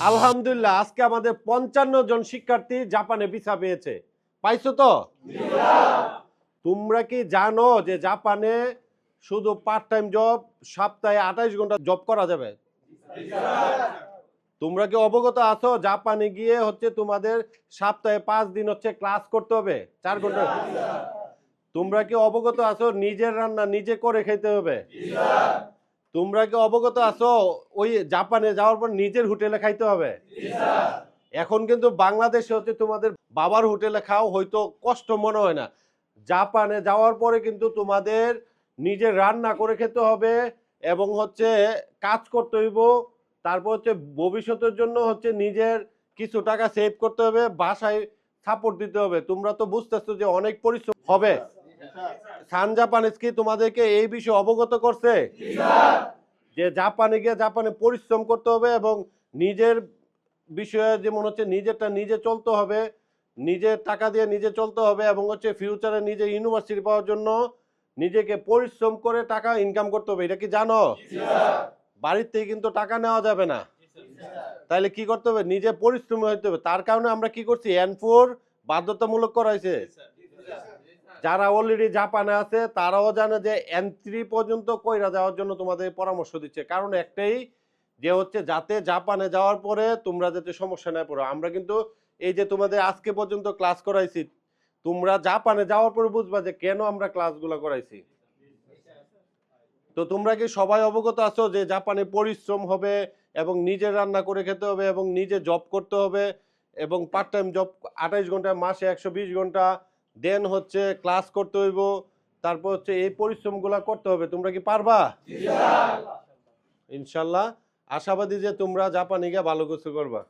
আলহামদুলিল্লাহ আজকে আমাদের 55 জন শিক্ষার্থী জাপানে ভিসা পেয়েছে। পাইছো তো? তোমরা কি জানো যে জাপানে শুধু পার্ট টাইম জব সপ্তাহে 28 ঘন্টা জব করা যাবে? তোমরা কি অবগত আছো জাপানে গিয়ে হচ্ছে তোমাদের সপ্তাহে 5 দিন হচ্ছে ক্লাস করতে হবে 4 ঘন্টা? তোমরা কি অবগত আছো নিজের রান্না নিজে করে খেতে হবে? তোমরা কি অবগত আছো ওই জাপানে যাওয়ার পর নিজের হোটেলে খাইতে হবে? এখন কিন্তু বাংলাদেশে হচ্ছে তোমাদের বাবার হোটেলে খাও হয়তো কষ্ট মনে হয় না, জাপানে যাওয়ার পরে কিন্তু তোমাদের নিজের রান্না করে খেতে হবে এবং হচ্ছে কাজ করতে হইব। তারপর হচ্ছে ভবিষ্যতের জন্য হচ্ছে নিজের কিছু টাকা সেভ করতে হবে, বাসায় সাপোর্ট দিতে হবে। তোমরা তো বুঝতেছো যে অনেক পরিশ্রম হবে। সান জাপানিজ কি তোমাদেরকে এই বিষয়ে অবগত করছে যে জাপানে গিয়ে জাপানে পরিশ্রম করতে হবে এবং নিজের বিষয়ে যেমন হচ্ছে নিজেরটা নিজে চলতে হবে, নিজের টাকা দিয়ে নিজে চলতে হবে এবং হচ্ছে ফিউচারে নিজে ইউনিভার্সিটি পাওয়ার জন্য নিজেকে পরিশ্রম করে টাকা ইনকাম করতে হবে। এটা কি জানো? বাড়ির থেকে কিন্তু টাকা নেওয়া যাবে না। তাহলে কি করতে হবে? নিজে পরিশ্রমী হইতে হবে। তার কারণে আমরা কি করছি, N4 বাধ্যতামূলক করাইছে। যারা অলরেডি জাপানে আছে তারাও জানে যে N3 পর্যন্ত কইরা যাওয়ার জন্য তোমাদের পরামর্শ দিচ্ছে। কারণ একটাই, যে হচ্ছে যাতে জাপানে যাওয়ার পরে তোমরা যাতে সমস্যা না পড়ো। আমরা কিন্তু এই যে তোমাদের আজকে পর্যন্ত ক্লাস করাইছি, তোমরা জাপানে যাওয়ার পরে বুঝবা যে কেন আমরা ক্লাসগুলো করাইছি। তো তোমরা কি সবাই অবগত আছো যে জাপানে পরিশ্রম হবে এবং নিজে রান্না করে খেতে হবে এবং নিজে জব করতে হবে এবং পার্ট টাইম জব 28 ঘন্টা, মাসে 120 ঘন্টা, দেন হচ্ছে ক্লাস করতে হইব, তারপর হচ্ছে এই পরিশ্রমগুলো করতে হবে। তোমরা কি পারবা? ইনশাল্লাহ আশাবাদী যে তোমরা জাপানে গিয়ে ভালো কিছু করবা।